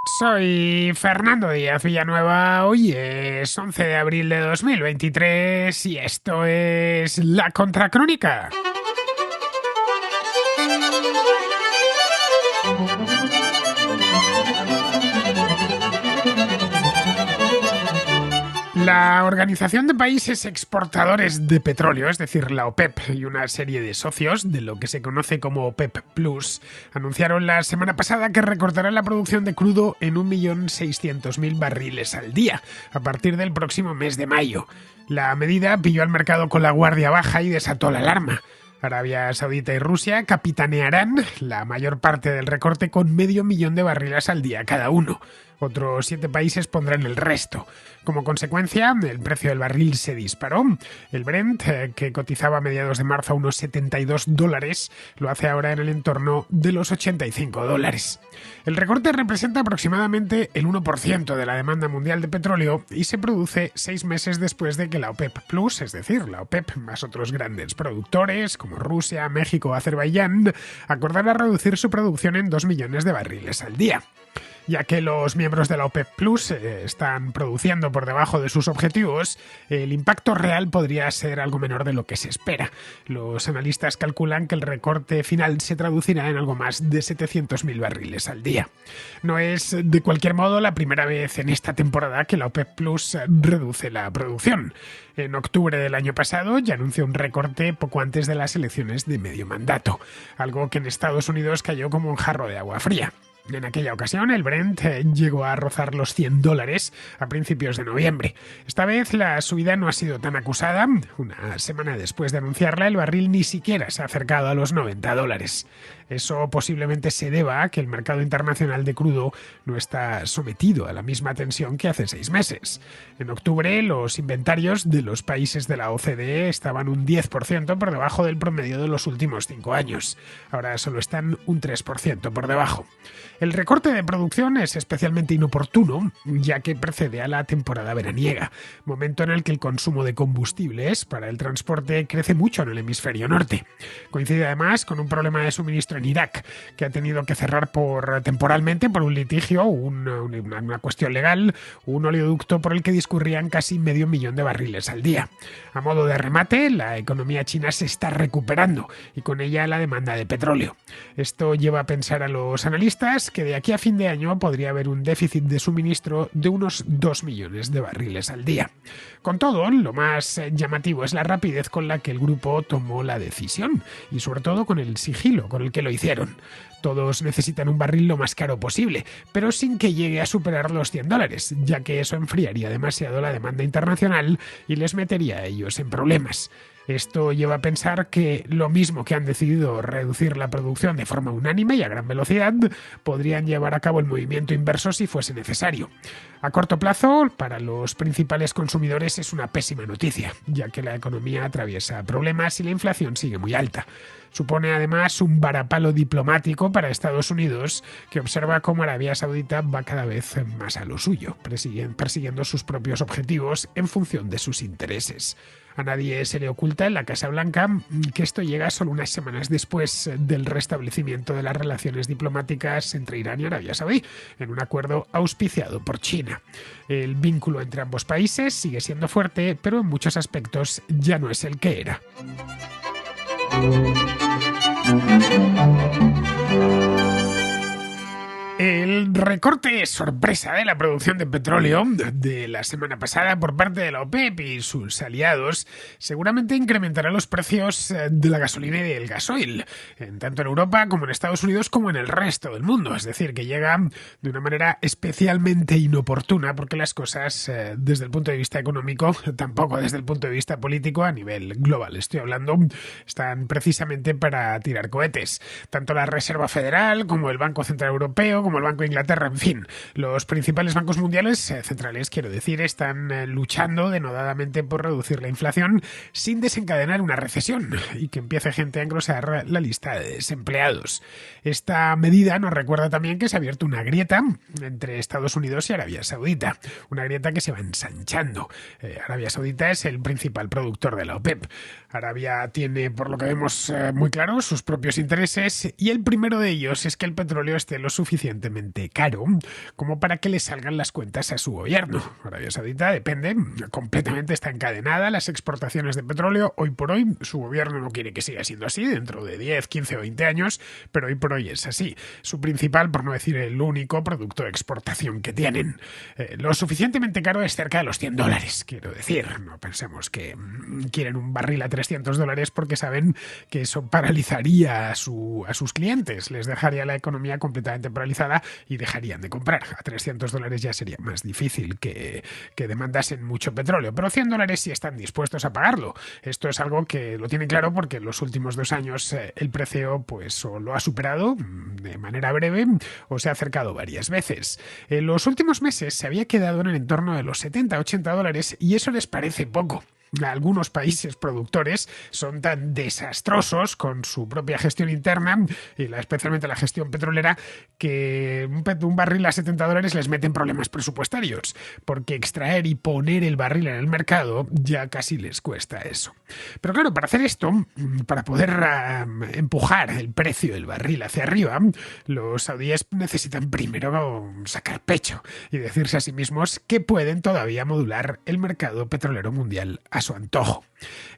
Soy Fernando Díaz Villanueva, hoy es 11 de abril de 2023 y esto es La Contracrónica. La Organización de Países Exportadores de Petróleo, es decir, la OPEP, y una serie de socios de lo que se conoce como OPEP Plus, anunciaron la semana pasada que recortarán la producción de crudo en 1.600.000 barriles al día, a partir del próximo mes de mayo. La medida pilló al mercado con la guardia baja y desató la alarma. Arabia Saudita y Rusia capitanearán la mayor parte del recorte con 500.000 de barriles al día cada uno. Otros 7 países pondrán el resto. Como consecuencia, el precio del barril se disparó. El Brent, que cotizaba a mediados de marzo a unos $72, lo hace ahora en el entorno de los $85. El recorte representa aproximadamente el 1% de la demanda mundial de petróleo y se produce 6 meses después de que la OPEP Plus, es decir, la OPEP más otros grandes productores como Rusia, México o Azerbaiyán, acordara reducir su producción en 2 millones de barriles al día. Ya que los miembros de la OPEP Plus están produciendo por debajo de sus objetivos, el impacto real podría ser algo menor de lo que se espera. Los analistas calculan que el recorte final se traducirá en algo más de 700.000 barriles al día. No es, de cualquier modo, la primera vez en esta temporada que la OPEP Plus reduce la producción. En octubre del año pasado ya anunció un recorte poco antes de las elecciones de medio mandato, algo que en Estados Unidos cayó como un jarro de agua fría. En aquella ocasión, el Brent llegó a rozar los $100 a principios de noviembre. Esta vez la subida no ha sido tan acusada. Una semana después de anunciarla, el barril ni siquiera se ha acercado a los $90. Eso posiblemente se deba a que el mercado internacional de crudo no está sometido a la misma tensión que hace 6 meses. En octubre, los inventarios de los países de la OCDE estaban un 10% por debajo del promedio de los últimos 5 años. Ahora solo están un 3% por debajo. El recorte de producción es especialmente inoportuno, ya que precede a la temporada veraniega, momento en el que el consumo de combustibles para el transporte crece mucho en el hemisferio norte. Coincide además con un problema de suministro en Irak, que ha tenido que cerrar temporalmente por un litigio, una cuestión legal, un oleoducto por el que discurrían casi 500.000 de barriles al día. A modo de remate, la economía china se está recuperando y con ella la demanda de petróleo. Esto lleva a pensar a los analistas que de aquí a fin de año podría haber un déficit de suministro de unos 2 millones de barriles al día. Con todo, lo más llamativo es la rapidez con la que el grupo tomó la decisión y sobre todo con el sigilo con el que lo hicieron. Todos necesitan un barril lo más caro posible, pero sin que llegue a superar los $100, ya que eso enfriaría demasiado la demanda internacional y les metería a ellos en problemas. Esto lleva a pensar que lo mismo que han decidido reducir la producción de forma unánime y a gran velocidad, podrían llevar a cabo el movimiento inverso si fuese necesario. A corto plazo, para los principales consumidores es una pésima noticia, ya que la economía atraviesa problemas y la inflación sigue muy alta. Supone además un varapalo diplomático para Estados Unidos, que observa cómo Arabia Saudita va cada vez más a lo suyo, persiguiendo sus propios objetivos en función de sus intereses. A nadie se le oculta en la Casa Blanca que esto llega solo unas semanas después del restablecimiento de las relaciones diplomáticas entre Irán y Arabia Saudí, en un acuerdo auspiciado por China. El vínculo entre ambos países sigue siendo fuerte, pero en muchos aspectos ya no es el que era. El recorte sorpresa de la producción de petróleo de la semana pasada por parte de la OPEP y sus aliados seguramente incrementará los precios de la gasolina y del gasoil, tanto en Europa como en Estados Unidos como en el resto del mundo. Es decir, que llega de una manera especialmente inoportuna porque las cosas desde el punto de vista económico, tampoco desde el punto de vista político a nivel global, estoy hablando, están precisamente para tirar cohetes. Tanto la Reserva Federal como el Banco Central Europeo como el Banco de Inglaterra, en fin, los principales bancos mundiales, centrales quiero decir, están luchando denodadamente por reducir la inflación sin desencadenar una recesión y que empiece gente a engrosar la lista de desempleados. Esta medida nos recuerda también que se ha abierto una grieta entre Estados Unidos y Arabia Saudita, una grieta que se va ensanchando. Arabia Saudita es el principal productor de la OPEP. Arabia tiene, por lo que vemos muy claro, sus propios intereses y el primero de ellos es que el petróleo esté lo suficientemente caro como para que le salgan las cuentas a su gobierno. Arabia Saudita depende, completamente está encadenada a las exportaciones de petróleo. Hoy por hoy su gobierno no quiere que siga siendo así dentro de 10, 15 o 20 años, pero hoy por hoy es así. Su principal, por no decir el único, producto de exportación que tienen. Lo suficientemente caro es cerca de los $100, quiero decir. No pensemos que quieren un barril a $300 porque saben que eso paralizaría a sus clientes, les dejaría la economía completamente paralizada y dejarían de comprar. A $300 ya sería más difícil que demandasen mucho petróleo, pero $100 sí están dispuestos a pagarlo. Esto es algo que lo tienen claro porque en los últimos 2 años el precio pues o lo ha superado de manera breve o se ha acercado varias veces. En los últimos meses se había quedado en el entorno de los $70-80 y eso les parece poco. Algunos países productores son tan desastrosos con su propia gestión interna, y especialmente la gestión petrolera, que un barril a $70 les meten problemas presupuestarios, porque extraer y poner el barril en el mercado ya casi les cuesta eso. Pero claro, para hacer esto, para poder empujar el precio del barril hacia arriba, los saudíes necesitan primero sacar pecho y decirse a sí mismos que pueden todavía modular el mercado petrolero mundial a su antojo.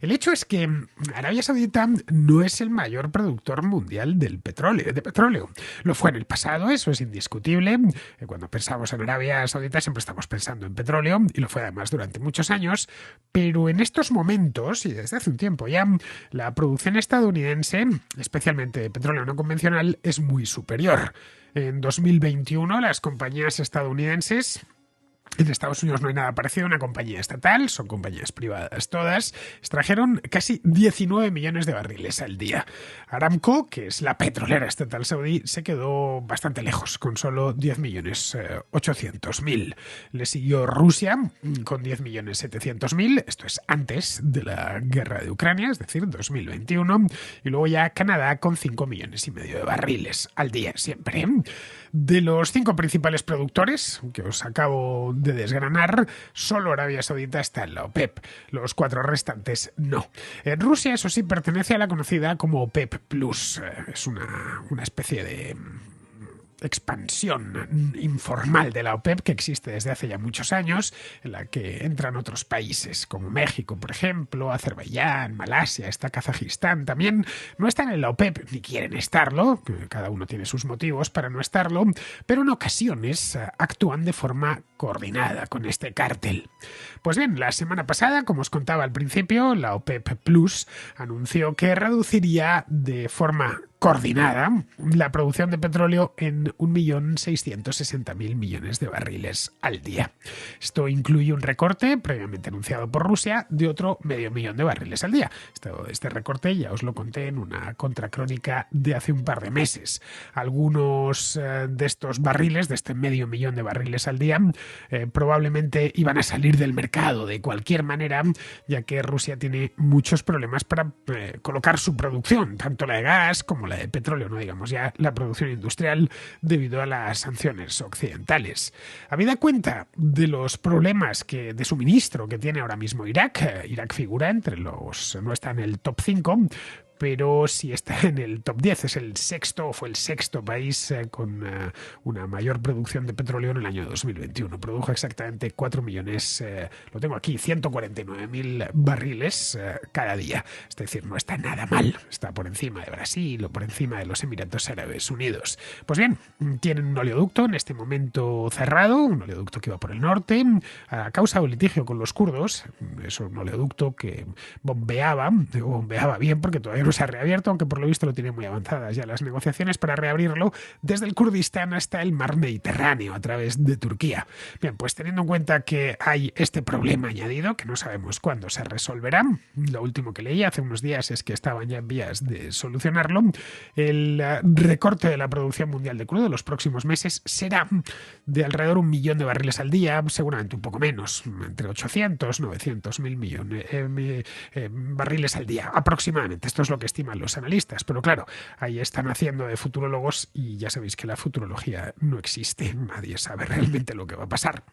El hecho es que Arabia Saudita no es el mayor productor mundial de petróleo. Lo fue en el pasado, eso es indiscutible. Cuando pensamos en Arabia Saudita siempre estamos pensando en petróleo, y lo fue además durante muchos años, pero en estos momentos, y desde hace un tiempo ya, la producción estadounidense, especialmente de petróleo no convencional, es muy superior. En 2021 las compañías estadounidenses, en Estados Unidos no hay nada parecido a una compañía estatal, son compañías privadas todas, extrajeron casi 19 millones de barriles al día. Aramco, que es la petrolera estatal saudí, se quedó bastante lejos, con solo 10.800.000. Le siguió Rusia con 10.700.000, esto es antes de la guerra de Ucrania, es decir, 2021, y luego ya Canadá con 5,5 millones de barriles al día siempre. De los 5 principales productores que os acabo de desgranar, solo Arabia Saudita está en la OPEP. Los 4 restantes no. Rusia, eso sí, pertenece a la conocida como OPEP Plus. Es una especie de expansión informal de la OPEP que existe desde hace ya muchos años, en la que entran otros países como México, por ejemplo, Azerbaiyán, Malasia, está Kazajistán también. No están en la OPEP ni quieren estarlo, cada uno tiene sus motivos para no estarlo, pero en ocasiones actúan de forma coordinada con este cártel. Pues bien, la semana pasada, como os contaba al principio, la OPEP Plus anunció que reduciría de forma coordinada la producción de petróleo en 1.660.000 millones de barriles al día. Esto incluye un recorte previamente anunciado por Rusia de otro 500.000 de barriles al día. Este recorte ya os lo conté en una contracrónica de hace un par de meses. Algunos de estos barriles, de este 500.000 de barriles al día, probablemente iban a salir del mercado de cualquier manera, ya que Rusia tiene muchos problemas para colocar su producción, tanto la de gas como la de petróleo, no digamos ya la producción industrial, debido a las sanciones occidentales. Habida cuenta de los problemas de suministro que tiene ahora mismo Irak, Irak figura entre los, no está en el top 5, pero sí está en el top 10, fue el sexto país con una mayor producción de petróleo en el año 2021. Produjo exactamente 4 millones, lo tengo aquí, 149.000 barriles cada día. Es decir, no está nada mal, está por encima de Brasil o por encima de los Emiratos Árabes Unidos. Pues bien, tienen un oleoducto en este momento cerrado, un oleoducto que va por el norte, a causa del litigio con los kurdos. Es un oleoducto que bombeaba bien porque todavía no se ha reabierto, aunque por lo visto lo tienen muy avanzadas ya las negociaciones para reabrirlo desde el Kurdistán hasta el mar Mediterráneo a través de Turquía. Bien, pues teniendo en cuenta que hay este problema añadido que no sabemos cuándo se resolverá, lo último que leí hace unos días es que estaban ya en vías de solucionarlo, el recorte de la producción mundial de crudo en los próximos meses será de alrededor 1 millón de barriles al día, seguramente un poco menos, entre 800 900 mil millones barriles al día aproximadamente. Esto es lo que estiman los analistas. Pero claro, ahí están haciendo de futurólogos y ya sabéis que la futurología no existe. Nadie sabe realmente lo que va a pasar.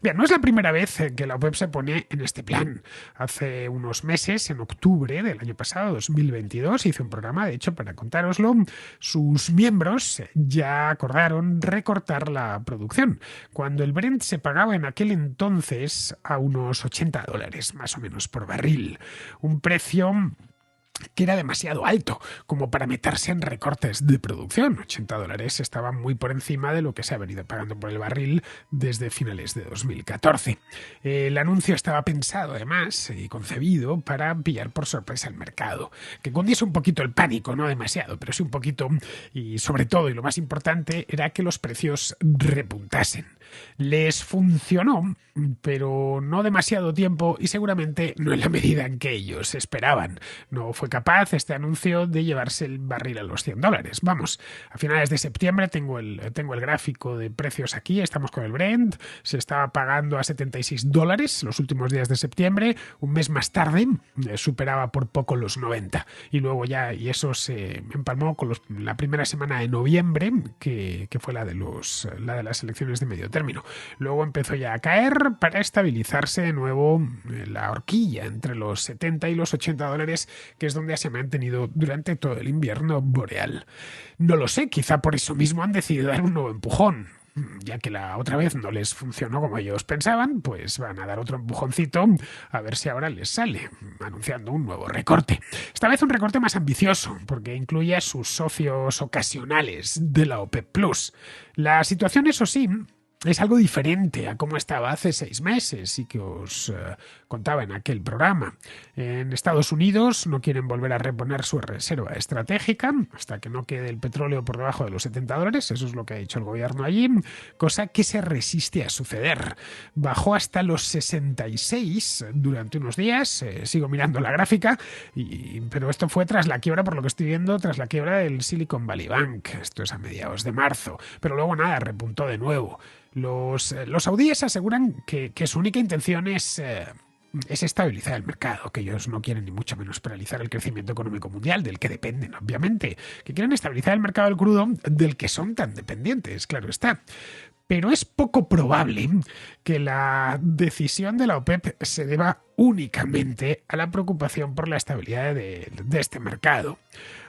Bien, no es la primera vez que la OPEP se pone en este plan. Hace unos meses, en octubre del año pasado, 2022, hice un programa, de hecho, para contároslo. Sus miembros ya acordaron recortar la producción, cuando el Brent se pagaba en aquel entonces a unos $80, más o menos, por barril. Un precio que era demasiado alto como para meterse en recortes de producción. $80 estaba muy por encima de lo que se ha venido pagando por el barril desde finales de 2014. El anuncio estaba pensado además y concebido para pillar por sorpresa al mercado, que cundiese un poquito el pánico, no demasiado, pero sí un poquito, y sobre todo, y lo más importante, era que los precios repuntasen. Les funcionó, pero no demasiado tiempo y seguramente no en la medida en que ellos esperaban. No fue capaz este anuncio de llevarse el barril a los $100. Vamos, a finales de septiembre tengo el gráfico de precios aquí, estamos con el Brent, se estaba pagando a $76 los últimos días de septiembre, un mes más tarde superaba por poco los 90 y luego ya, y eso se empalmó con la primera semana de noviembre, que fue la de las elecciones de medio término. Luego empezó ya a caer para estabilizarse de nuevo la horquilla entre los 70 y los $80, que es donde se ha mantenido durante todo el invierno boreal. No lo sé, quizá por eso mismo han decidido dar un nuevo empujón. Ya que la otra vez no les funcionó como ellos pensaban, pues van a dar otro empujoncito a ver si ahora les sale, anunciando un nuevo recorte. Esta vez un recorte más ambicioso, porque incluye a sus socios ocasionales de la OPEP+. La situación, eso sí, es algo diferente a cómo estaba hace 6 meses y que os contaba en aquel programa. En Estados Unidos no quieren volver a reponer su reserva estratégica hasta que no quede el petróleo por debajo de los $70. Eso es lo que ha dicho el gobierno allí, cosa que se resiste a suceder. Bajó hasta los 66 durante unos días. Sigo mirando la gráfica, pero esto fue tras la quiebra, por lo que estoy viendo, tras la quiebra del Silicon Valley Bank. Esto es a mediados de marzo. Pero luego nada, repuntó de nuevo. Los saudíes aseguran que su única intención es estabilizar el mercado, que ellos no quieren ni mucho menos paralizar el crecimiento económico mundial, del que dependen, obviamente, que quieren estabilizar el mercado del crudo, del que son tan dependientes, claro está. Pero es poco probable que la decisión de la OPEP se deba únicamente a la preocupación por la estabilidad de este mercado.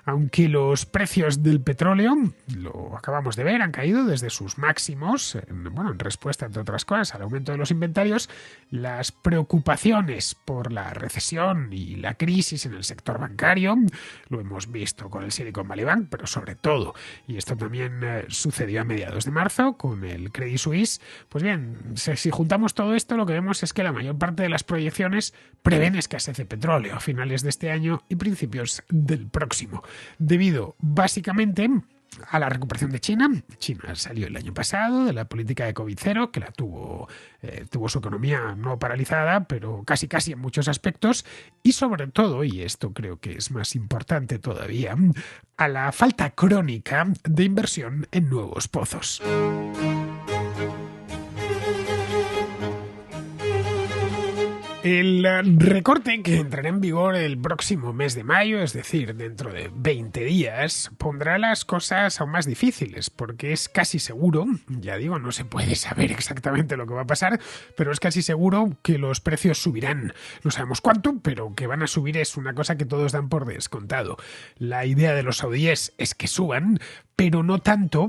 Aunque los precios del petróleo, lo acabamos de ver, han caído desde sus máximos, en respuesta, entre otras cosas, al aumento de los inventarios, las preocupaciones por la recesión y la crisis en el sector bancario, lo hemos visto con el Silicon Valley Bank, pero sobre todo, y esto también sucedió a mediados de marzo con el Credit Suisse, pues bien, si juntamos todo esto, lo que vemos es que la mayor parte de las proyecciones prevén escasez de petróleo a finales de este año y principios del próximo, debido básicamente a la recuperación de China. China salió el año pasado de la política de COVID-0, que la tuvo su economía no paralizada, pero casi en muchos aspectos, y sobre todo, y esto creo que es más importante todavía, a la falta crónica de inversión en nuevos pozos. El recorte, que entrará en vigor el próximo mes de mayo, es decir, dentro de 20 días, pondrá las cosas aún más difíciles, porque es casi seguro, ya digo, no se puede saber exactamente lo que va a pasar, pero es casi seguro que los precios subirán. No sabemos cuánto, pero que van a subir es una cosa que todos dan por descontado. La idea de los saudíes es que suban, pero no tanto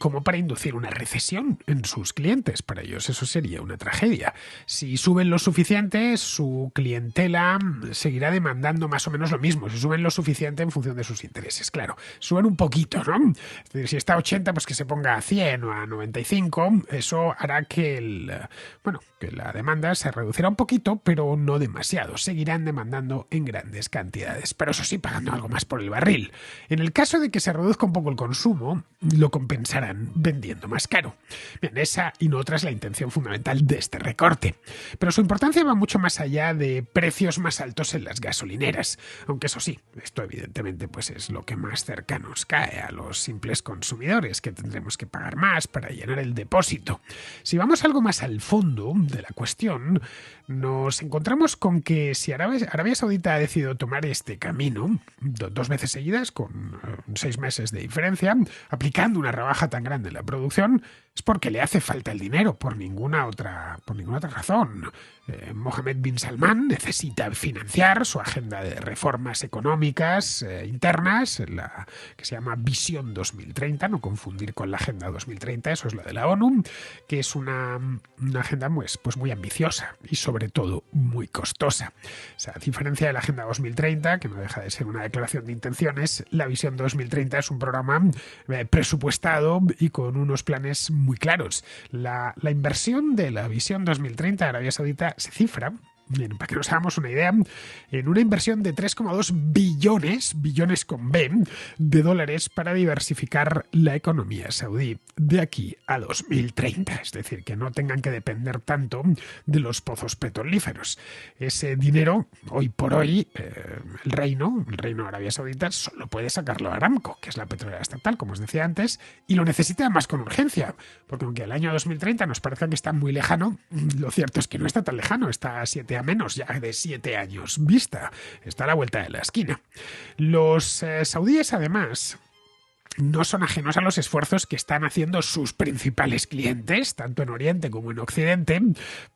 como para inducir una recesión en sus clientes. Para ellos eso sería una tragedia. Si suben lo suficiente, su clientela seguirá demandando más o menos lo mismo. Si suben lo suficiente en función de sus intereses, claro. Suben un poquito, ¿no? Es decir, si está a 80, pues que se ponga a 100 o a 95. Eso hará que que la demanda se reducirá un poquito, pero no demasiado. Seguirán demandando en grandes cantidades, pero eso sí, pagando algo más por el barril. En el caso de que se reduzca un poco el consumo, consumo lo compensarán vendiendo más caro. Bien, esa y no otra es la intención fundamental de este recorte. Pero su importancia va mucho más allá de precios más altos en las gasolineras. Aunque eso sí, esto evidentemente pues es lo que más cerca nos cae a los simples consumidores, que tendremos que pagar más para llenar el depósito. Si vamos algo más al fondo de la cuestión, nos encontramos con que si Arabia Saudita ha decidido tomar este camino, 2 veces seguidas, con 6 meses de diferencia, aplicando una rebaja tan grande en la producción, es porque le hace falta el dinero, por ninguna otra razón. Mohammed bin Salman necesita financiar su agenda de reformas económicas internas, la que se llama Visión 2030, no confundir con la Agenda 2030, eso es la de la ONU, que es una agenda pues muy ambiciosa y sobre todo muy costosa. O sea, a diferencia de la Agenda 2030, que no deja de ser una declaración de intenciones, la Visión 2030 es un programa presupuestado y con unos planes muy claros. La inversión de la Visión 2030 de Arabia Saudita se cifra, para que nos hagamos una idea, en una inversión de 3,2 billones con B, de dólares para diversificar la economía saudí de aquí a 2030. Es decir, que no tengan que depender tanto de los pozos petrolíferos. Ese dinero, hoy por hoy, el reino de Arabia Saudita solo puede sacarlo a Aramco, que es la petrolera estatal, como os decía antes, y lo necesita además con urgencia, porque aunque el año 2030 nos parezca que está muy lejano, lo cierto es que no está tan lejano, está a 7 a menos ya de 7 años vista. Está a la vuelta de la esquina. Los saudíes, además, no son ajenos a los esfuerzos que están haciendo sus principales clientes, tanto en Oriente como en Occidente,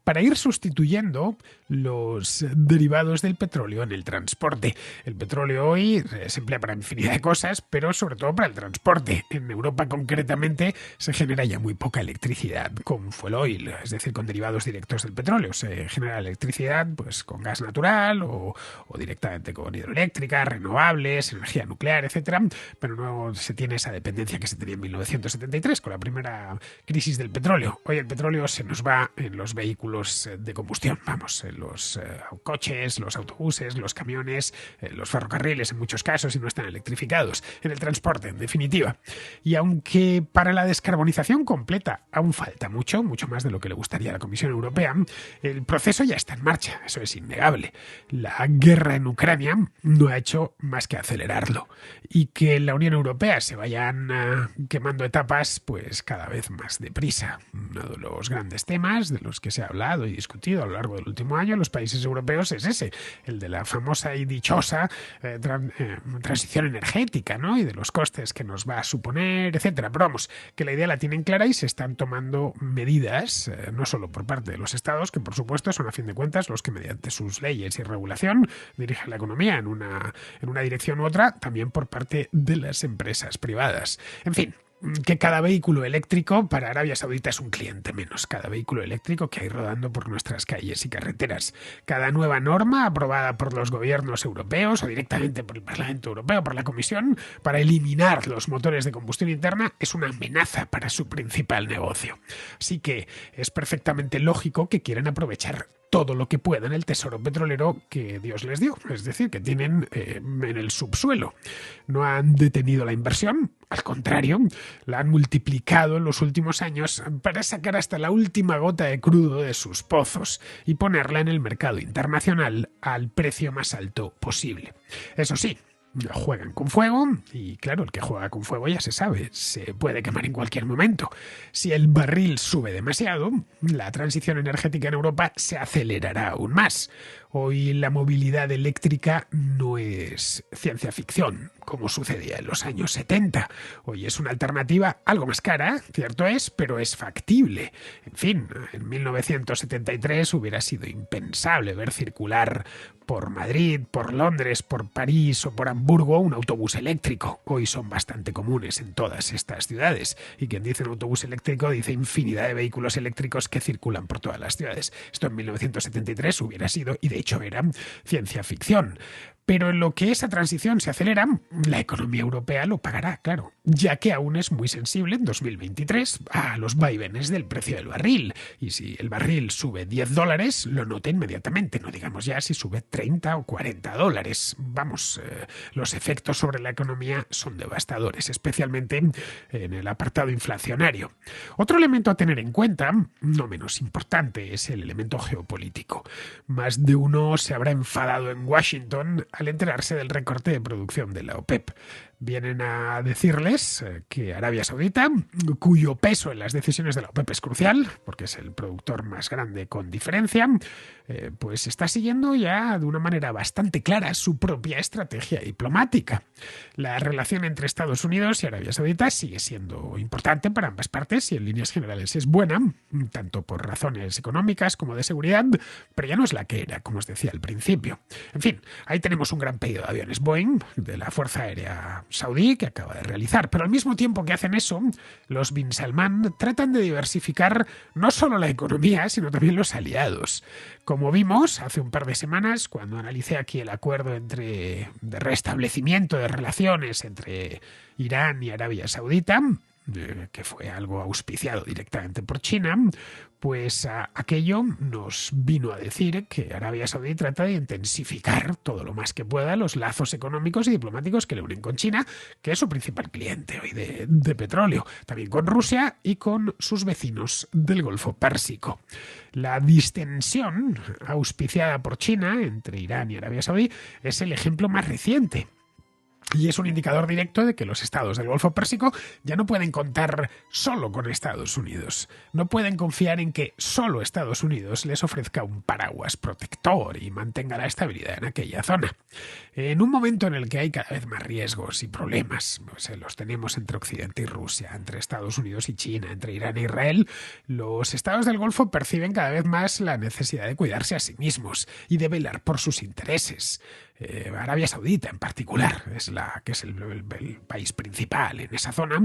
para ir sustituyendo los derivados del petróleo en el transporte. El petróleo hoy se emplea para infinidad de cosas, pero sobre todo para el transporte. En Europa concretamente se genera ya muy poca electricidad con fuel oil, es decir, con derivados directos del petróleo. Se genera electricidad pues con gas natural o directamente con hidroeléctrica, renovables, energía nuclear, etcétera, pero no se tiene esa dependencia que se tenía en 1973 con la primera crisis del petróleo. Hoy el petróleo se nos va en los vehículos de combustión, vamos, en los coches, los autobuses, los camiones, los ferrocarriles en muchos casos y no están electrificados, en el transporte en definitiva. Y aunque para la descarbonización completa aún falta mucho más de lo que le gustaría a la Comisión Europea, el proceso ya está en marcha, eso es innegable. La guerra en Ucrania no ha hecho más que acelerarlo y que la Unión Europea se vayan quemando etapas pues cada vez más deprisa. Uno de los grandes temas de los que se ha hablado y discutido a lo largo del último año en los países europeos es ese, el de la famosa y dichosa transición energética, ¿no? Y de los costes que nos va a suponer, etcétera. Pero vamos, que la idea la tienen clara y se están tomando medidas, no solo por parte de los estados, que por supuesto son a fin de cuentas los que mediante sus leyes y regulación dirigen la economía en una dirección u otra, también por parte de las empresas privadas. En fin, que cada vehículo eléctrico para Arabia Saudita es un cliente menos. Cada vehículo eléctrico que hay rodando por nuestras calles y carreteras. Cada nueva norma aprobada por los gobiernos europeos o directamente por el Parlamento Europeo, por la Comisión, para eliminar los motores de combustión interna es una amenaza para su principal negocio. Así que es perfectamente lógico que quieren aprovechar todo lo que puedan el tesoro petrolero que Dios les dio, es decir, que tienen en el subsuelo. No han detenido la inversión, al contrario, la han multiplicado en los últimos años para sacar hasta la última gota de crudo de sus pozos y ponerla en el mercado internacional al precio más alto posible. Eso sí, juegan con fuego y claro, el que juega con fuego ya se sabe, se puede quemar en cualquier momento. Si el barril sube demasiado, la transición energética en Europa se acelerará aún más. Hoy la movilidad eléctrica no es ciencia ficción, como sucedía en los años 70. Hoy es una alternativa algo más cara, cierto es, pero es factible. En fin, en 1973 hubiera sido impensable ver circular por Madrid, por Londres, por París o por Hamburgo un autobús eléctrico. Hoy son bastante comunes en todas estas ciudades. Y quien dice un autobús eléctrico dice infinidad de vehículos eléctricos que circulan por todas las ciudades. Esto en 1973 hubiera sido, y de hecho era, ciencia ficción. Pero en lo que esa transición se acelera, la economía europea lo pagará, claro, ya que aún es muy sensible en 2023 a los vaivenes del precio del barril. Y si el barril sube $10, lo nota inmediatamente, no digamos ya si sube 30 o 40 dólares. Vamos, los efectos sobre la economía son devastadores, especialmente en el apartado inflacionario. Otro elemento a tener en cuenta, no menos importante, es el elemento geopolítico. Más de uno se habrá enfadado en Washington al enterarse del recorte de producción de la OPEP. Vienen a decirles que Arabia Saudita, cuyo peso en las decisiones de la OPEP es crucial, porque es el productor más grande con diferencia, pues está siguiendo ya de una manera bastante clara su propia estrategia diplomática. La relación entre Estados Unidos y Arabia Saudita sigue siendo importante para ambas partes y en líneas generales es buena, tanto por razones económicas como de seguridad, pero ya no es la que era, como os decía al principio. En fin, ahí tenemos un gran pedido de aviones Boeing de la Fuerza Aérea Saudí que acaba de realizar, pero al mismo tiempo que hacen eso, los Bin Salman tratan de diversificar no solo la economía, sino también los aliados. Como vimos hace un par de semanas, cuando analicé aquí el acuerdo de restablecimiento de relaciones entre Irán y Arabia Saudita, que fue algo auspiciado directamente por China, pues aquello nos vino a decir que Arabia Saudí trata de intensificar todo lo más que pueda los lazos económicos y diplomáticos que le unen con China, que es su principal cliente hoy de petróleo, también con Rusia y con sus vecinos del Golfo Pérsico. La distensión auspiciada por China entre Irán y Arabia Saudí es el ejemplo más reciente. Y es un indicador directo de que los estados del Golfo Pérsico ya no pueden contar solo con Estados Unidos. No pueden confiar en que solo Estados Unidos les ofrezca un paraguas protector y mantenga la estabilidad en aquella zona. En un momento en el que hay cada vez más riesgos y problemas, pues, los tenemos entre Occidente y Rusia, entre Estados Unidos y China, entre Irán e Israel, los estados del Golfo perciben cada vez más la necesidad de cuidarse a sí mismos y de velar por sus intereses. Arabia Saudita en particular, que es el país principal en esa zona,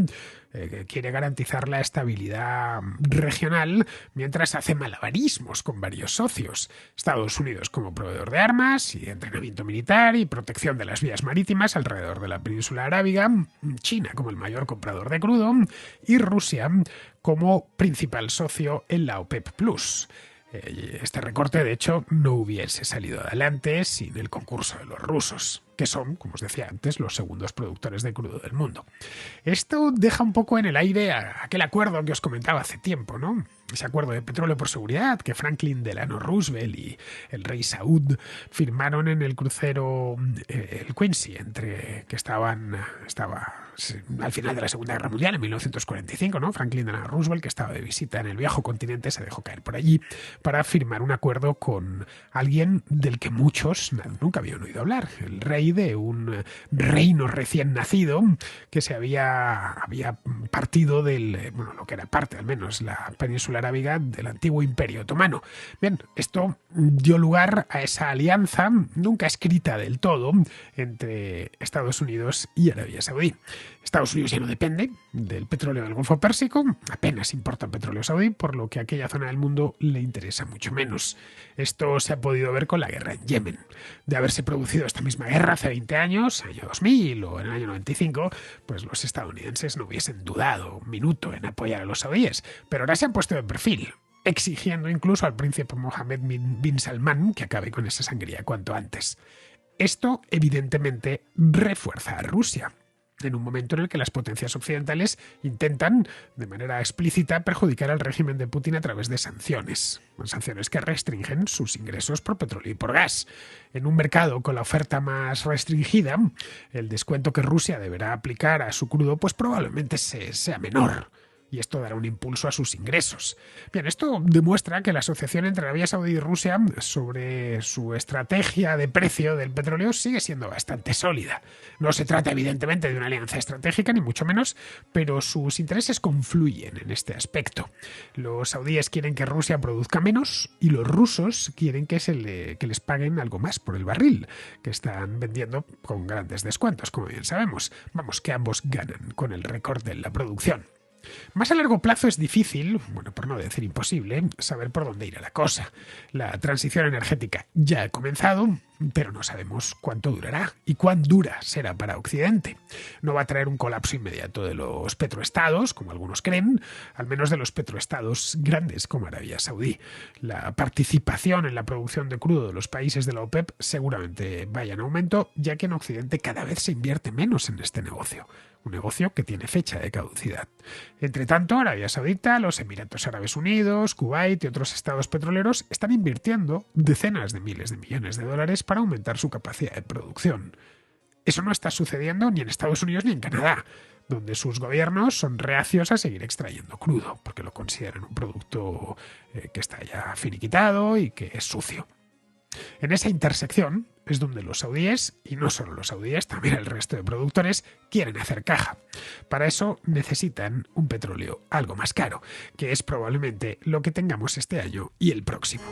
quiere garantizar la estabilidad regional mientras hace malabarismos con varios socios. Estados Unidos como proveedor de armas y entrenamiento militar y protección de las vías marítimas alrededor de la península arábiga, China como el mayor comprador de crudo y Rusia como principal socio en la OPEP+. Este recorte, de hecho, no hubiese salido adelante sin el concurso de los rusos, que son, como os decía antes, los segundos productores de crudo del mundo. Esto deja un poco en el aire aquel acuerdo que os comentaba hace tiempo, ¿no? Ese acuerdo de petróleo por seguridad que Franklin Delano Roosevelt y el rey Saud firmaron en el crucero el Quincy, que estaba al final de la Segunda Guerra Mundial, en 1945, ¿no? Franklin Delano Roosevelt, que estaba de visita en el viejo continente, se dejó caer por allí para firmar un acuerdo con alguien del que muchos nunca habían oído hablar, el rey de un reino recién nacido que se había partido lo que era parte, al menos, la península arábiga del antiguo Imperio Otomano. Bien, esto dio lugar a esa alianza nunca escrita del todo entre Estados Unidos y Arabia Saudí. Estados Unidos ya no depende del petróleo del Golfo Pérsico, apenas importa petróleo saudí, por lo que a aquella zona del mundo le interesa mucho menos. Esto se ha podido ver con la guerra en Yemen. De haberse producido esta misma guerra hace 20 años, año 2000 o en el año 95, pues los estadounidenses no hubiesen dudado un minuto en apoyar a los saudíes, pero ahora se han puesto de perfil, exigiendo incluso al príncipe Mohammed bin Salman que acabe con esa sangría cuanto antes. Esto, evidentemente, refuerza a Rusia, en un momento en el que las potencias occidentales intentan, de manera explícita, perjudicar al régimen de Putin a través de sanciones que restringen sus ingresos por petróleo y por gas. En un mercado con la oferta más restringida, el descuento que Rusia deberá aplicar a su crudo pues probablemente sea menor. Y esto dará un impulso a sus ingresos. Bien, esto demuestra que la asociación entre Arabia Saudí y Rusia sobre su estrategia de precio del petróleo sigue siendo bastante sólida. No se trata evidentemente de una alianza estratégica, ni mucho menos, pero sus intereses confluyen en este aspecto. Los saudíes quieren que Rusia produzca menos y los rusos quieren que les paguen algo más por el barril, que están vendiendo con grandes descuentos, como bien sabemos. Vamos, que ambos ganan con el recorte en la producción. Más a largo plazo es difícil, bueno, por no decir imposible, saber por dónde irá la cosa. La transición energética ya ha comenzado pero no sabemos cuánto durará y cuán dura será para Occidente. No va a traer un colapso inmediato de los petroestados, como algunos creen, al menos de los petroestados grandes como Arabia Saudí. La participación en la producción de crudo de los países de la OPEP seguramente vaya en aumento, ya que en Occidente cada vez se invierte menos en este negocio. Un negocio que tiene fecha de caducidad. Entre tanto, Arabia Saudita, los Emiratos Árabes Unidos, Kuwait y otros estados petroleros están invirtiendo decenas de miles de millones de dólares para aumentar su capacidad de producción. Eso no está sucediendo ni en Estados Unidos ni en Canadá, donde sus gobiernos son reacios a seguir extrayendo crudo, porque lo consideran un producto que está ya finiquitado y que es sucio. En esa intersección es donde los saudíes, y no solo los saudíes, también el resto de productores, quieren hacer caja. Para eso necesitan un petróleo algo más caro, que es probablemente lo que tengamos este año y el próximo.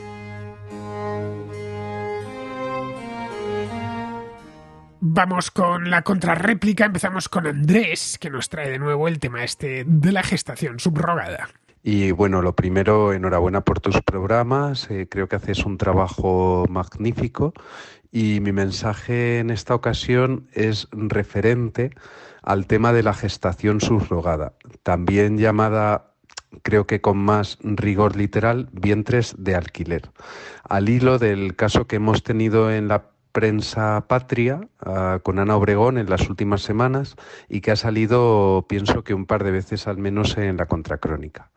Vamos con la contrarréplica, empezamos con Andrés, que nos trae de nuevo el tema de la gestación subrogada. Y bueno, lo primero, enhorabuena por tus programas, creo que haces un trabajo magnífico y mi mensaje en esta ocasión es referente al tema de la gestación subrogada, también llamada, creo que con más rigor literal, vientres de alquiler. Al hilo del caso que hemos tenido en la prensa patria con Ana Obregón en las últimas semanas y que ha salido, pienso que un par de veces al menos en la contracrónica.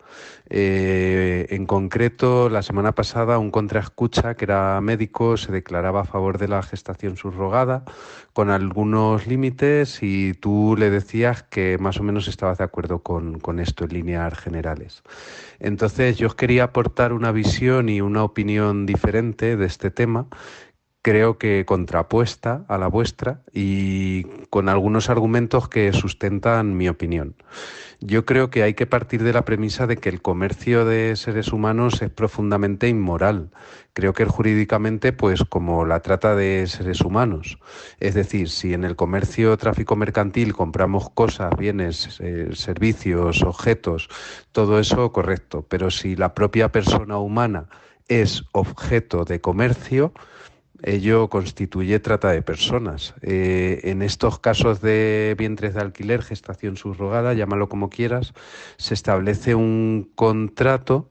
En concreto, la semana pasada un contraescucha que era médico se declaraba a favor de la gestación subrogada con algunos límites y tú le decías que más o menos estabas de acuerdo con esto en líneas generales. Entonces yo os quería aportar una visión y una opinión diferente de este tema, creo que contrapuesta a la vuestra y con algunos argumentos que sustentan mi opinión. Yo creo que hay que partir de la premisa de que el comercio de seres humanos es profundamente inmoral. Creo que jurídicamente, pues como la trata de seres humanos. Es decir, si en el comercio tráfico mercantil compramos cosas, bienes, servicios, objetos, todo eso correcto. Pero si la propia persona humana es objeto de comercio, ello constituye trata de personas. En estos casos de vientres de alquiler, gestación subrogada, llámalo como quieras, se establece un contrato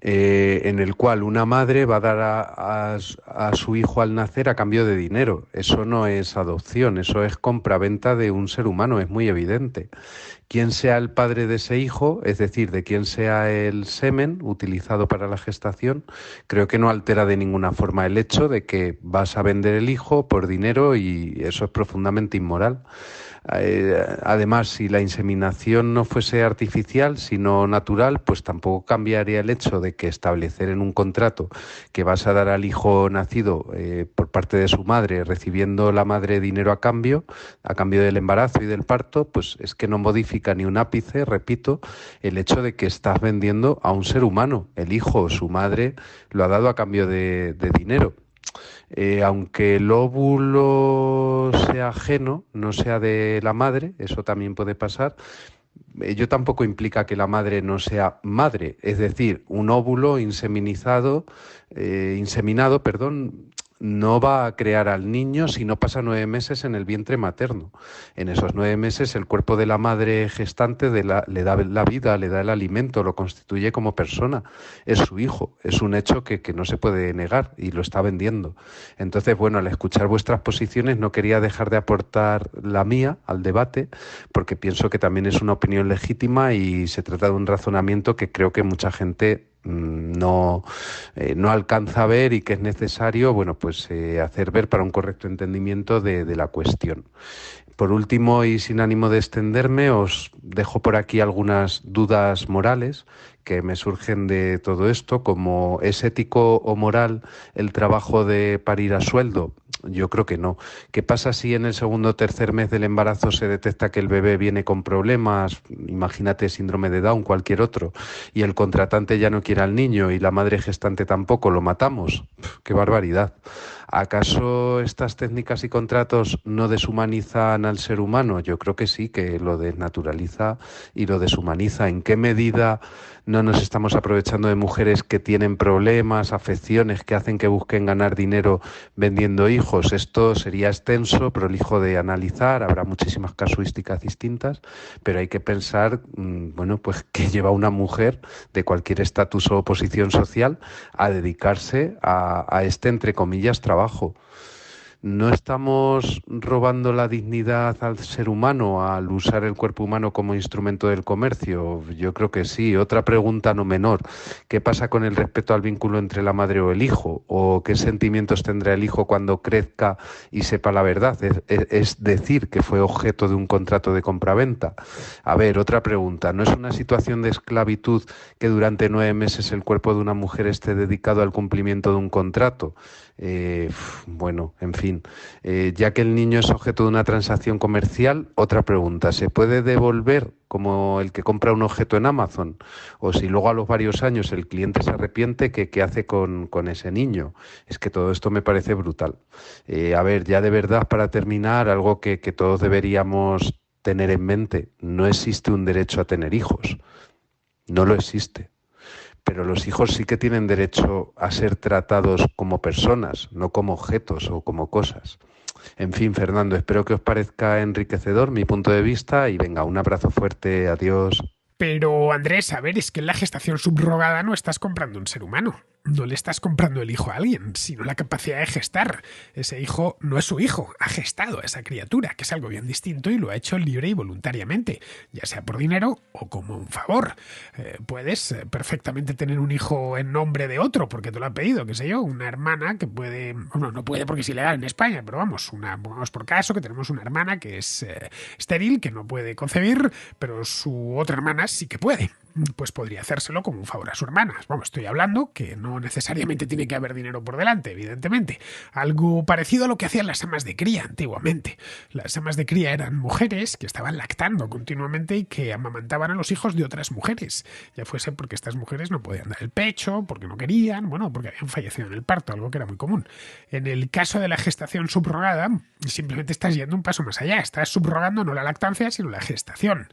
en el cual una madre va a dar a su hijo al nacer a cambio de dinero. Eso no es adopción, eso es compraventa de un ser humano, es muy evidente. Quien sea el padre de ese hijo, es decir, de quien sea el semen utilizado para la gestación, creo que no altera de ninguna forma el hecho de que vas a vender el hijo por dinero y eso es profundamente inmoral. Además, si la inseminación no fuese artificial, sino natural, pues tampoco cambiaría el hecho de que establecer en un contrato que vas a dar al hijo nacido por parte de su madre, recibiendo la madre dinero a cambio del embarazo y del parto, pues es que no modifica ni un ápice, repito, el hecho de que estás vendiendo a un ser humano. El hijo o su madre lo ha dado a cambio de dinero. Aunque el óvulo sea ajeno, no sea de la madre, eso también puede pasar, ello tampoco implica que la madre no sea madre, es decir, un óvulo inseminado, no va a crear al niño si no pasa 9 meses en el vientre materno. En esos 9 meses el cuerpo de la madre gestante le da la vida, le da el alimento, lo constituye como persona. Es su hijo, es un hecho que no se puede negar y lo está vendiendo. Entonces, bueno, al escuchar vuestras posiciones no quería dejar de aportar la mía al debate porque pienso que también es una opinión legítima y se trata de un razonamiento que creo que mucha gente no alcanza a ver y que es necesario hacer ver para un correcto entendimiento de la cuestión. Por último, y sin ánimo de extenderme, os dejo por aquí algunas dudas morales que me surgen de todo esto, como ¿es ético o moral el trabajo de parir a sueldo? Yo creo que no. ¿Qué pasa si en el segundo o tercer mes del embarazo se detecta que el bebé viene con problemas, imagínate síndrome de Down, cualquier otro, y el contratante ya no quiere al niño y la madre gestante tampoco, lo matamos? ¡Qué barbaridad! ¿Acaso estas técnicas y contratos no deshumanizan al ser humano? Yo creo que sí, que lo desnaturaliza y lo deshumaniza. ¿En qué medida no nos estamos aprovechando de mujeres que tienen problemas, afecciones que hacen que busquen ganar dinero vendiendo hijos? Esto sería extenso, prolijo de analizar, habrá muchísimas casuísticas distintas, pero hay que pensar, bueno, pues que lleva una mujer de cualquier estatus o posición social a dedicarse a este, entre comillas, trabajo. ¿No estamos robando la dignidad al ser humano al usar el cuerpo humano como instrumento del comercio? Yo creo que sí. Otra pregunta no menor. ¿Qué pasa con el respeto al vínculo entre la madre o el hijo? ¿O qué sentimientos tendrá el hijo cuando crezca y sepa la verdad? Es decir, que fue objeto de un contrato de compraventa. A ver, otra pregunta. ¿No es una situación de esclavitud que durante 9 meses el cuerpo de una mujer esté dedicado al cumplimiento de un contrato? Bueno, en fin, ya que el niño es objeto de una transacción comercial, otra pregunta, ¿se puede devolver como el que compra un objeto en Amazon? O si luego a los varios años el cliente se arrepiente, ¿qué hace con ese niño? Es que todo esto me parece brutal. A ver, ya de verdad, para terminar, algo que todos deberíamos tener en mente, no existe un derecho a tener hijos, no lo existe. Pero los hijos sí que tienen derecho a ser tratados como personas, no como objetos o como cosas. En fin, Fernando, espero que os parezca enriquecedor mi punto de vista y venga, un abrazo fuerte, adiós. Pero Andrés, a ver, es que en la gestación subrogada no estás comprando un ser humano. No le estás comprando el hijo a alguien, sino la capacidad de gestar. Ese hijo no es su hijo, ha gestado a esa criatura, que es algo bien distinto y lo ha hecho libre y voluntariamente, ya sea por dinero o como un favor. Puedes perfectamente tener un hijo en nombre de otro, porque te lo ha pedido, qué sé yo, una hermana que puede... Bueno, no puede porque es ilegal en España, pero vamos, pongamos por caso que tenemos una hermana que es estéril, que no puede concebir, pero su otra hermana sí que puede. Pues podría hacérselo como un favor a su hermana. Vamos, estoy hablando que no necesariamente tiene que haber dinero por delante, evidentemente. Algo parecido a lo que hacían las amas de cría antiguamente. Las amas de cría eran mujeres que estaban lactando continuamente y que amamantaban a los hijos de otras mujeres. Ya fuese porque estas mujeres no podían dar el pecho, porque no querían, bueno, porque habían fallecido en el parto, algo que era muy común. En el caso de la gestación subrogada, simplemente estás yendo un paso más allá. Estás subrogando no la lactancia, sino la gestación.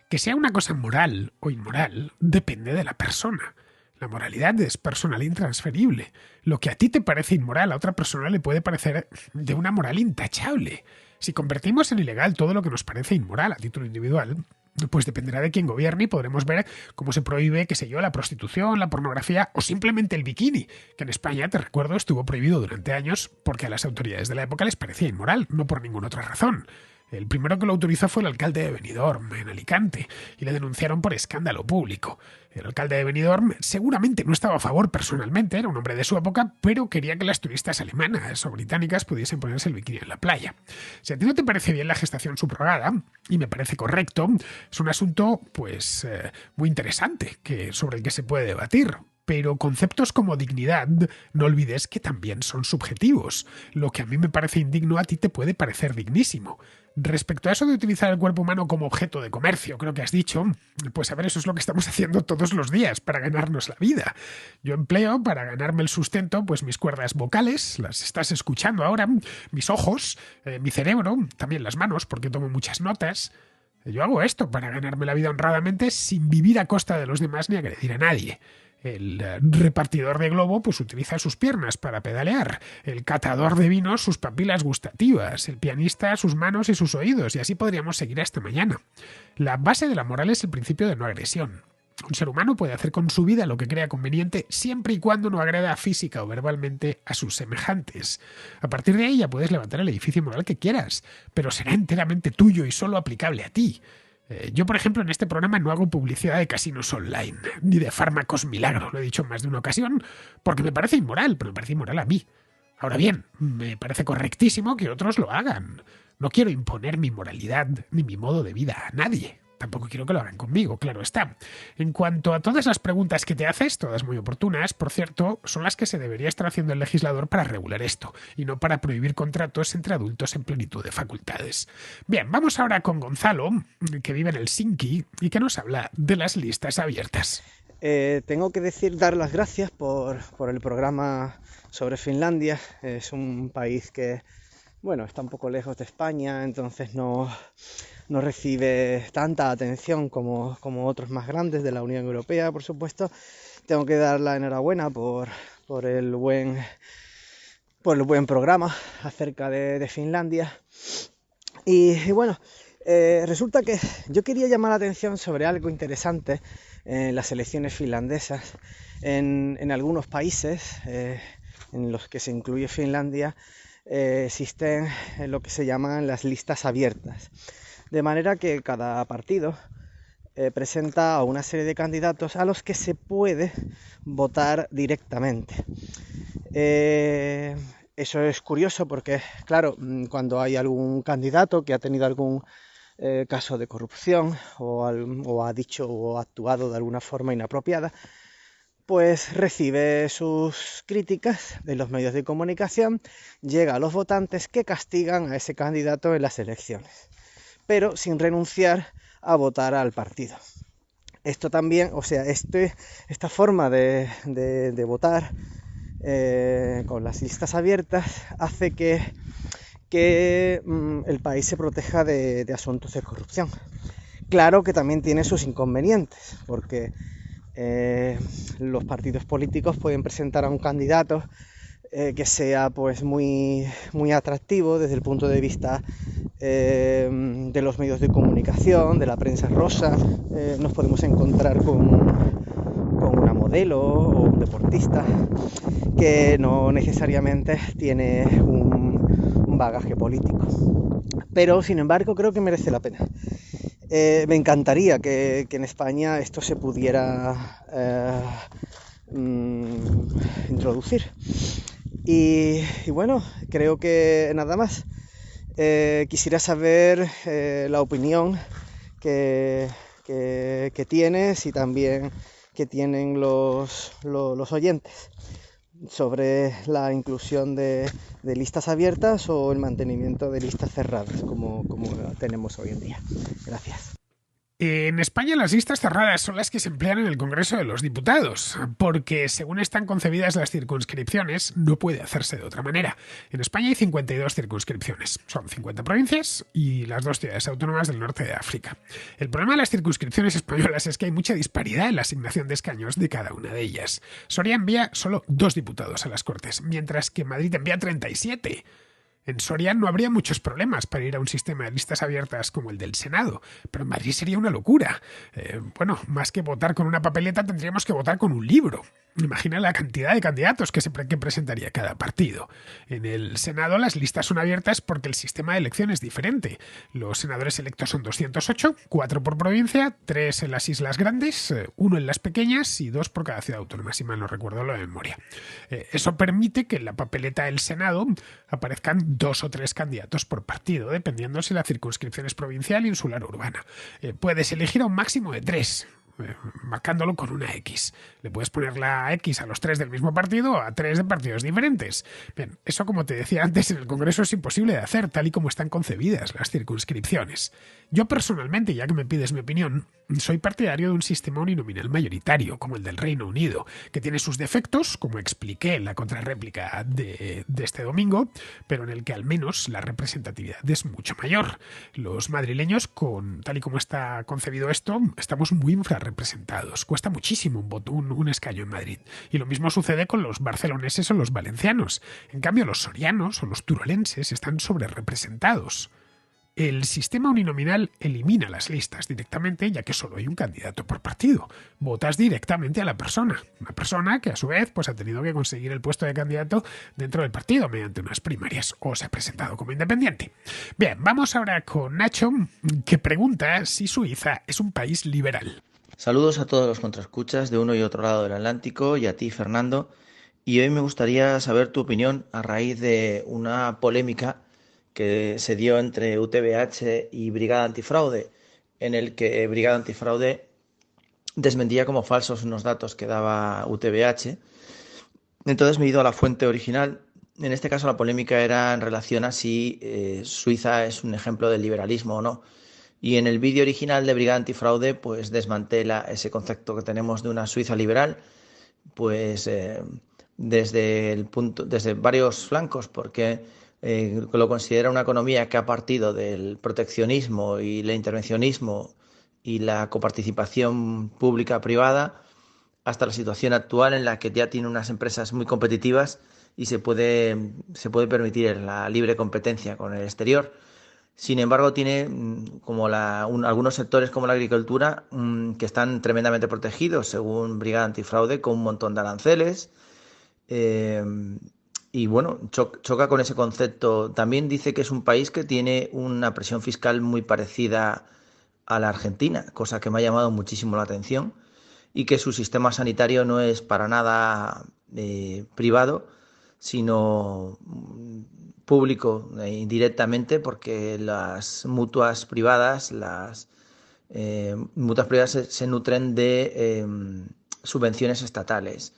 Que sea una cosa moral o inmoral depende de la persona. La moralidad es personal e intransferible. Lo que a ti te parece inmoral a otra persona le puede parecer de una moral intachable. Si convertimos en ilegal todo lo que nos parece inmoral a título individual, pues dependerá de quién gobierne y podremos ver cómo se prohíbe, qué sé yo, la prostitución, la pornografía o simplemente el bikini, que en España, te recuerdo, estuvo prohibido durante años porque a las autoridades de la época les parecía inmoral, no por ninguna otra razón. El primero que lo autorizó fue el alcalde de Benidorm, en Alicante, y le denunciaron por escándalo público. El alcalde de Benidorm seguramente no estaba a favor personalmente, era un hombre de su época, pero quería que las turistas alemanas o británicas pudiesen ponerse el bikini en la playa. Si a ti no te parece bien la gestación subrogada, y me parece correcto, es un asunto, pues, muy interesante, sobre el que se puede debatir. Pero conceptos como dignidad, no olvides que también son subjetivos. Lo que a mí me parece indigno a ti te puede parecer dignísimo. Respecto a eso de utilizar el cuerpo humano como objeto de comercio, creo que has dicho, pues a ver, eso es lo que estamos haciendo todos los días para ganarnos la vida. Yo empleo para ganarme el sustento, pues mis cuerdas vocales, las estás escuchando ahora, mis ojos, mi cerebro, también las manos, porque tomo muchas notas. Yo hago esto para ganarme la vida honradamente sin vivir a costa de los demás ni agredir a nadie. El repartidor de globo pues utiliza sus piernas para pedalear, el catador de vinos sus papilas gustativas, el pianista sus manos y sus oídos, y así podríamos seguir hasta mañana. La base de la moral es el principio de no agresión. Un ser humano puede hacer con su vida lo que crea conveniente siempre y cuando no agreda física o verbalmente a sus semejantes. A partir de ahí ya puedes levantar el edificio moral que quieras, pero será enteramente tuyo y solo aplicable a ti. Yo, por ejemplo, en este programa no hago publicidad de casinos online, ni de fármacos milagro, lo he dicho en más de una ocasión, porque me parece inmoral, pero me parece inmoral a mí. Ahora bien, me parece correctísimo que otros lo hagan. No quiero imponer mi moralidad ni mi modo de vida a nadie. Tampoco quiero que lo hagan conmigo, claro está. En cuanto a todas las preguntas que te haces, todas muy oportunas, por cierto, son las que se debería estar haciendo el legislador para regular esto, y no para prohibir contratos entre adultos en plenitud de facultades. Bien, vamos ahora con Gonzalo, que vive en Helsinki y que nos habla de las listas abiertas. Tengo que dar las gracias por el programa sobre Finlandia. Es un país que, bueno, está un poco lejos de España, entonces no recibe tanta atención como otros más grandes de la Unión Europea, por supuesto. Tengo que dar la enhorabuena por el buen programa acerca de Finlandia. Y bueno, resulta que yo quería llamar la atención sobre algo interesante en las elecciones finlandesas. En algunos países en los que se incluye Finlandia existen lo que se llaman las listas abiertas, de manera que cada partido presenta a una serie de candidatos a los que se puede votar directamente. Eso es curioso porque, claro, cuando hay algún candidato que ha tenido algún caso de corrupción o ha dicho o actuado de alguna forma inapropiada, pues recibe sus críticas de los medios de comunicación, llega a los votantes que castigan a ese candidato en las elecciones, pero sin renunciar a votar al partido. Esto también, o sea, esta forma de votar con las listas abiertas hace que el país se proteja de asuntos de corrupción. Claro que también tiene sus inconvenientes, porque los partidos políticos pueden presentar a un candidato que sea pues muy atractivo desde el punto de vista de los medios de comunicación, de la prensa rosa. Nos podemos encontrar con una modelo o un deportista que no necesariamente tiene un bagaje político, pero sin embargo creo que merece la pena. Me encantaría que en España esto se pudiera introducir. Y bueno, creo que nada más. Quisiera saber la opinión que tienes y también que tienen los oyentes sobre la inclusión de listas abiertas o el mantenimiento de listas cerradas como tenemos hoy en día. Gracias. En España las listas cerradas son las que se emplean en el Congreso de los Diputados, porque según están concebidas las circunscripciones, no puede hacerse de otra manera. En España hay 52 circunscripciones, son 50 provincias y las 2 ciudades autónomas del norte de África. El problema de las circunscripciones españolas es que hay mucha disparidad en la asignación de escaños de cada una de ellas. Soria envía solo 2 diputados a las Cortes, mientras que Madrid envía 37. En Soria no habría muchos problemas para ir a un sistema de listas abiertas como el del Senado, pero en Madrid sería una locura. Bueno, más que votar con una papeleta tendríamos que votar con un libro. Imagina la cantidad de candidatos que presentaría cada partido. En el Senado las listas son abiertas porque el sistema de elección es diferente. Los senadores electos son 208, 4 por provincia, 3 en las islas grandes, 1 en las pequeñas y 2 por cada ciudad autónoma, si mal no recuerdo la memoria. Eso permite que en la papeleta del Senado aparezcan 2 o 3 candidatos por partido, dependiendo si la circunscripción es provincial, insular o urbana. Puedes elegir a un máximo de 3. Marcándolo con una X. Le puedes poner la X a los 3 del mismo partido o a 3 de partidos diferentes. Bien, eso, como te decía antes, en el Congreso es imposible de hacer, tal y como están concebidas las circunscripciones. Yo personalmente, ya que me pides mi opinión, soy partidario de un sistema uninominal mayoritario, como el del Reino Unido, que tiene sus defectos, como expliqué en la contrarréplica de este domingo, pero en el que al menos la representatividad es mucho mayor. Los madrileños, tal y como está concebido esto, estamos muy infrarrepresentados. Cuesta muchísimo un escaño en Madrid. Y lo mismo sucede con los barceloneses o los valencianos. En cambio, los sorianos o los turolenses están sobrerepresentados. El sistema uninominal elimina las listas directamente, ya que solo hay un candidato por partido. Votas directamente a la persona. Una persona que a su vez ha tenido que conseguir el puesto de candidato dentro del partido mediante unas primarias o se ha presentado como independiente. Bien, vamos ahora con Nacho, que pregunta si Suiza es un país liberal. Saludos a todos los contraescuchas de uno y otro lado del Atlántico y a ti, Fernando. Y hoy me gustaría saber tu opinión a raíz de una polémica que se dio entre UTBH y Brigada Antifraude, en el que Brigada Antifraude desmentía como falsos unos datos que daba UTBH. Entonces me he ido a la fuente original. En este caso la polémica era en relación a si Suiza es un ejemplo de liberalismo o no. Y en el vídeo original de Brigada Antifraude, pues desmantela ese concepto que tenemos de una Suiza liberal, pues desde varios flancos, porque lo considera una economía que ha partido del proteccionismo y el intervencionismo y la coparticipación pública-privada hasta la situación actual en la que ya tiene unas empresas muy competitivas y se puede permitir la libre competencia con el exterior. Sin embargo, tiene algunos sectores como la agricultura que están tremendamente protegidos, según Brigada Antifraude, con un montón de aranceles. Y bueno, choca con ese concepto. También dice que es un país que tiene una presión fiscal muy parecida a la Argentina, cosa que me ha llamado muchísimo la atención, y que su sistema sanitario no es para nada privado, sino público indirectamente, porque las mutuas privadas, se nutren de subvenciones estatales,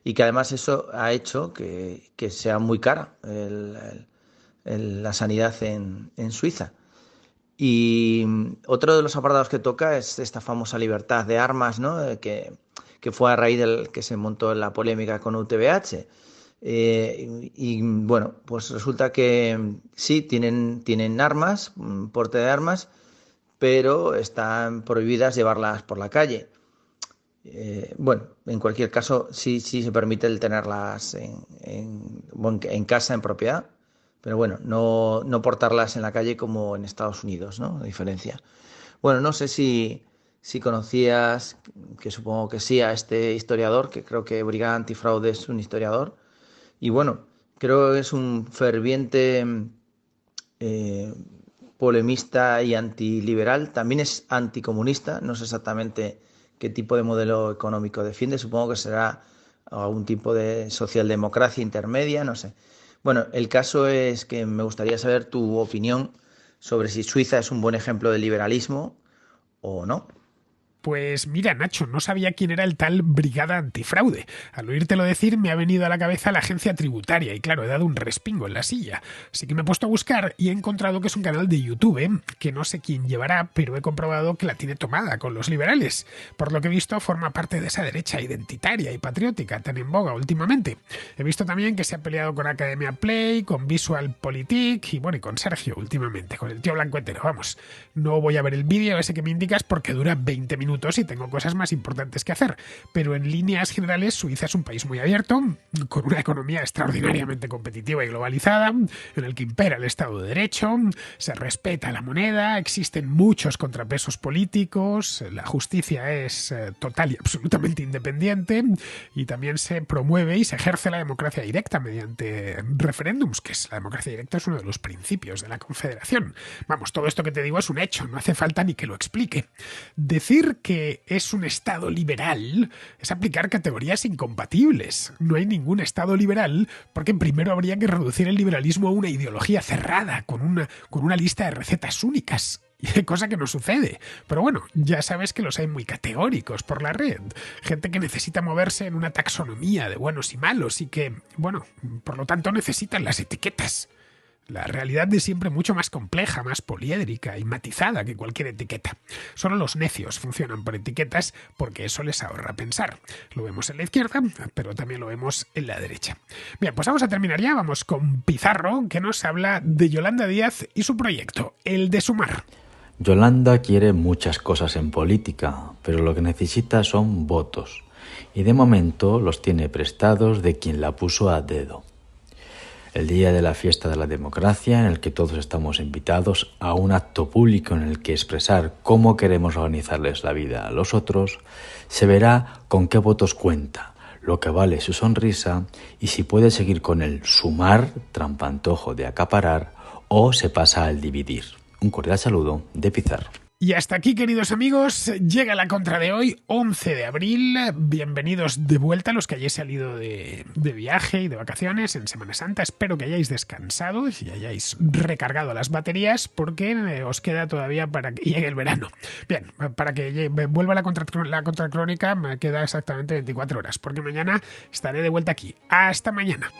y que además eso ha hecho que sea muy cara la sanidad en Suiza. Y otro de los apartados que toca es esta famosa libertad de armas, ¿no? que fue a raíz del que se montó la polémica con UTBH. Y bueno, pues resulta que sí, tienen armas, porte de armas, pero están prohibidas llevarlas por la calle. Bueno, en cualquier caso, sí se permite el tenerlas en casa, en propiedad, pero bueno, no portarlas en la calle como en Estados Unidos, ¿no? A diferencia. Bueno, no sé si conocías, que supongo que sí, a este historiador, que creo que Brigada Antifraude es un historiador, y bueno, creo que es un ferviente polemista y antiliberal. También es anticomunista, no sé exactamente qué tipo de modelo económico defiende, supongo que será algún tipo de socialdemocracia intermedia, no sé. Bueno, el caso es que me gustaría saber tu opinión sobre si Suiza es un buen ejemplo de liberalismo o no. Pues mira, Nacho, no sabía quién era el tal Brigada Antifraude. Al oírtelo decir me ha venido a la cabeza la agencia tributaria y claro, he dado un respingo en la silla. Así que me he puesto a buscar y he encontrado que es un canal de YouTube, que no sé quién llevará, pero he comprobado que la tiene tomada con los liberales. Por lo que he visto, forma parte de esa derecha identitaria y patriótica tan en boga últimamente. He visto también que se ha peleado con Academia Play, con Visual Politik y bueno, y con Sergio últimamente, con el tío blanco entero, vamos. No voy a ver el vídeo ese que me indicas porque dura 20 minutos y tengo cosas más importantes que hacer, pero en líneas generales Suiza es un país muy abierto, con una economía extraordinariamente competitiva y globalizada, en el que impera el Estado de Derecho, se respeta la moneda, existen muchos contrapesos políticos, la justicia es total y absolutamente independiente y también se promueve y se ejerce la democracia directa mediante referéndums, que es la democracia directa es uno de los principios de la Confederación. Vamos, todo esto que te digo es un hecho, no hace falta ni que lo explique. Decir que es un Estado liberal es aplicar categorías incompatibles. No hay ningún Estado liberal porque primero habría que reducir el liberalismo a una ideología cerrada, con una lista de recetas únicas. Cosa que no sucede. Pero bueno, ya sabes que los hay muy categóricos por la red. Gente que necesita moverse en una taxonomía de buenos y malos y que, bueno, por lo tanto necesitan las etiquetas. La realidad es siempre mucho más compleja, más poliédrica y matizada que cualquier etiqueta. Solo los necios funcionan por etiquetas porque eso les ahorra pensar. Lo vemos en la izquierda, pero también lo vemos en la derecha. Bien, pues vamos a terminar ya. Vamos con Pizarro, que nos habla de Yolanda Díaz y su proyecto, el de Sumar. Yolanda quiere muchas cosas en política, pero lo que necesita son votos. Y de momento los tiene prestados de quien la puso a dedo. El día de la fiesta de la democracia, en el que todos estamos invitados a un acto público en el que expresar cómo queremos organizarles la vida a los otros, se verá con qué votos cuenta, lo que vale su sonrisa y si puede seguir con el sumar, trampantojo de acaparar, o se pasa al dividir. Un cordial saludo de Pizarro. Y hasta aquí, queridos amigos, llega la contra de hoy, 11 de abril. Bienvenidos de vuelta a los que hayáis salido de viaje y de vacaciones en Semana Santa. Espero que hayáis descansado y hayáis recargado las baterías porque os queda todavía para que llegue el verano. Bien, para que vuelva la contracrónica me queda exactamente 24 horas porque mañana estaré de vuelta aquí. Hasta mañana.